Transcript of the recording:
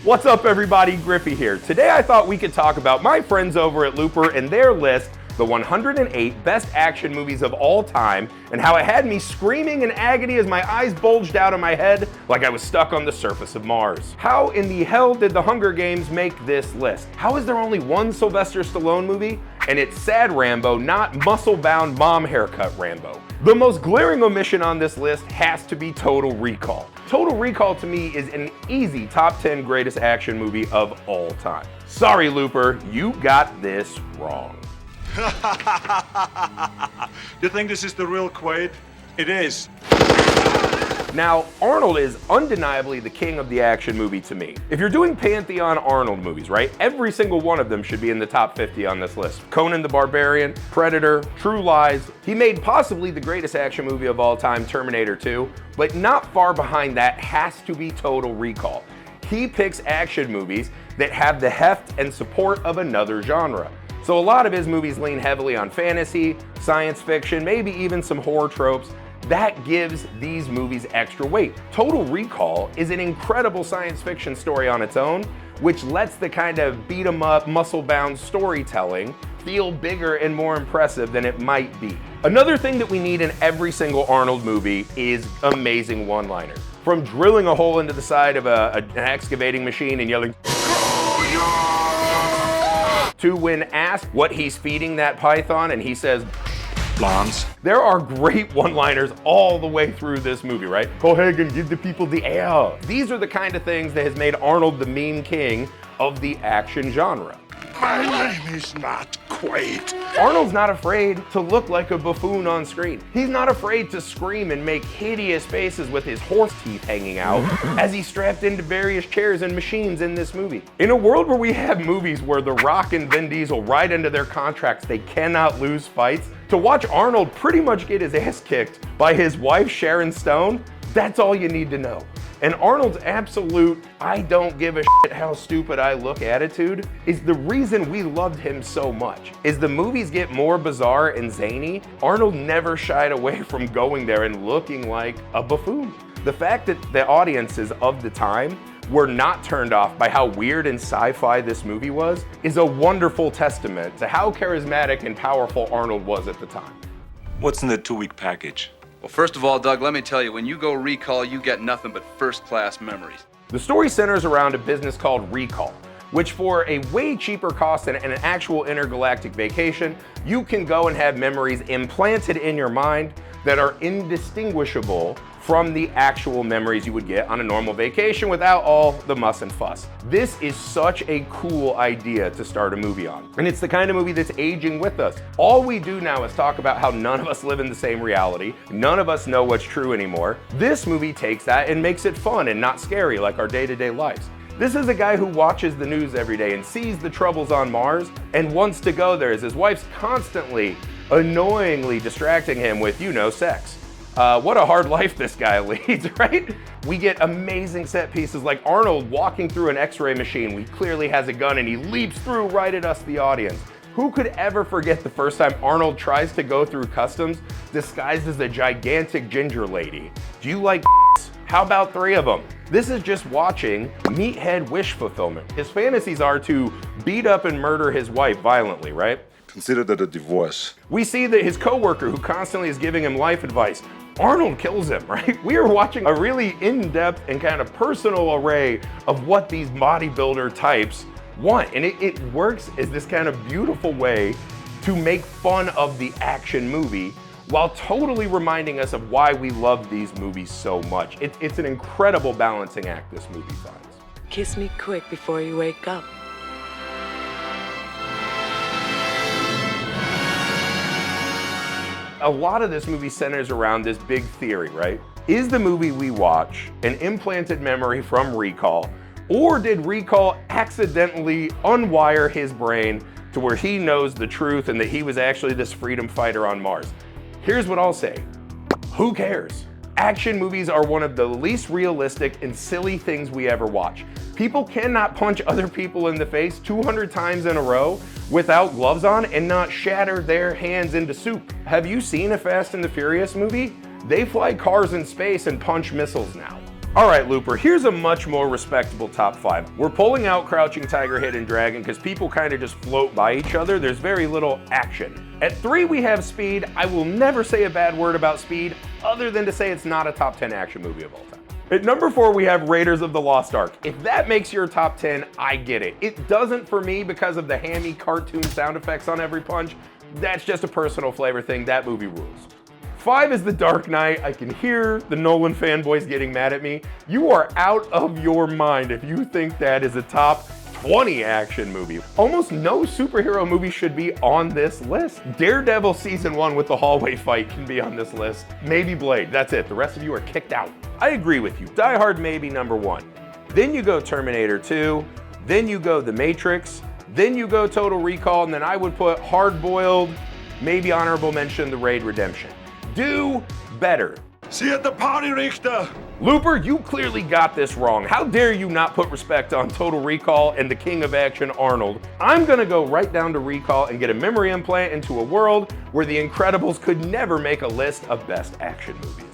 What's up everybody, Griffey here. Today I thought we could talk about my friends over at Looper and their list, the 108 best action movies of all time, and how it had me screaming in agony as my eyes bulged out of my head like I was stuck on the surface of Mars. How in the hell did the Hunger Games make this list? How is there only one Sylvester Stallone movie? And it's Sad Rambo, not muscle-bound mom haircut Rambo. The most glaring omission on this list has to be Total Recall. Total Recall to me is an easy top 10 greatest action movie of all time. Sorry Looper, you got this wrong. You think this is the real Quaid? It is. Now, Arnold is undeniably the king of the action movie to me. If you're doing Pantheon Arnold movies, right, every single one of them should be in the top 50 on this list. Conan the Barbarian, Predator, True Lies. He made possibly the greatest action movie of all time, Terminator 2, but not far behind that has to be Total Recall. He picks action movies that have the heft and support of another genre. So a lot of his movies lean heavily on fantasy, science fiction, maybe even some horror tropes. That gives these movies extra weight. Total Recall is an incredible science fiction story on its own, which lets the kind of beat 'em up, muscle-bound storytelling feel bigger and more impressive than it might be. Another thing that we need in every single Arnold movie is amazing one-liners. From drilling a hole into the side of an excavating machine and yelling, to when asked what he's feeding that python and he says, Blondes. There are great one-liners all the way through this movie, right? Go ahead and give the people the air. These are the kind of things that has made Arnold the meme king of the action genre. My name is not Quaid. Arnold's not afraid to look like a buffoon on screen. He's not afraid to scream and make hideous faces with his horse teeth hanging out as he's strapped into various chairs and machines in this movie. In a world where we have movies where The Rock and Vin Diesel write into their contracts they cannot lose fights, to watch Arnold pretty much get his ass kicked by his wife Sharon Stone, that's all you need to know. And Arnold's absolute, I don't give a shit how stupid I look attitude is the reason we loved him so much. As the movies get more bizarre and zany, Arnold never shied away from going there and looking like a buffoon. The fact that the audiences of the time were not turned off by how weird and sci-fi this movie was is a wonderful testament to how charismatic and powerful Arnold was at the time. What's in the 2-week package? Well, first of all, Doug, let me tell you, when you go Recall, you get nothing but first-class memories. The story centers around a business called Recall, which for a way cheaper cost than an actual intergalactic vacation, you can go and have memories implanted in your mind that are indistinguishable from the actual memories you would get on a normal vacation without all the muss and fuss. This is such a cool idea to start a movie on. And it's the kind of movie that's aging with us. All we do now is talk about how none of us live in the same reality. None of us know what's true anymore. This movie takes that and makes it fun and not scary like our day-to-day lives. This is a guy who watches the news every day and sees the troubles on Mars and wants to go there as his wife's constantly, annoyingly distracting him with, sex. What a hard life this guy leads, right? We get amazing set pieces like Arnold walking through an x-ray machine. He clearly has a gun and he leaps through right at us, the audience. Who could ever forget the first time Arnold tries to go through customs disguised as a gigantic ginger lady? Do you like How about 3 of them? This is just watching meathead wish fulfillment. His fantasies are to beat up and murder his wife violently, right? Consider that a divorce. We see that his coworker who constantly is giving him life advice, Arnold kills him, right? We are watching a really in-depth and kind of personal array of what these bodybuilder types want. And it works as this kind of beautiful way to make fun of the action movie while totally reminding us of why we love these movies so much. It's an incredible balancing act this movie finds. Kiss me quick before you wake up. A lot of this movie centers around this big theory, right? Is the movie we watch an implanted memory from Recall, or did Recall accidentally unwire his brain to where he knows the truth and that he was actually this freedom fighter on Mars? Here's what I'll say. Who cares? Action movies are one of the least realistic and silly things we ever watch. People cannot punch other people in the face 200 times in a row without gloves on and not shatter their hands into soup. Have you seen a Fast and the Furious movie? They fly cars in space and punch missiles now. All right, Looper, here's a much more respectable top 5. We're pulling out Crouching Tiger, Hidden Dragon because people kind of just float by each other. There's very little action. At 3, we have Speed. I will never say a bad word about Speed other than to say it's not a top 10 action movie of all time. At number 4, we have Raiders of the Lost Ark. If that makes your top 10, I get it. It doesn't for me because of the hammy cartoon sound effects on every punch. That's just a personal flavor thing. That movie rules. 5 is The Dark Knight. I can hear the Nolan fanboys getting mad at me. You are out of your mind if you think that is a top 20 action movie. Almost no superhero movie should be on this list. Daredevil Season 1 with the hallway fight can be on this list. Maybe Blade, that's it. The rest of you are kicked out. I agree with you. Die Hard may be number 1. Then you go Terminator 2. Then you go The Matrix. Then you go Total Recall. And then I would put Hard Boiled, maybe honorable mention, The Raid Redemption. Do better. See you at the party, Richter. Looper, you clearly got this wrong. How dare you not put respect on Total Recall and the king of action, Arnold? I'm gonna go right down to Recall and get a memory implant into a world where The Incredibles could never make a list of best action movies.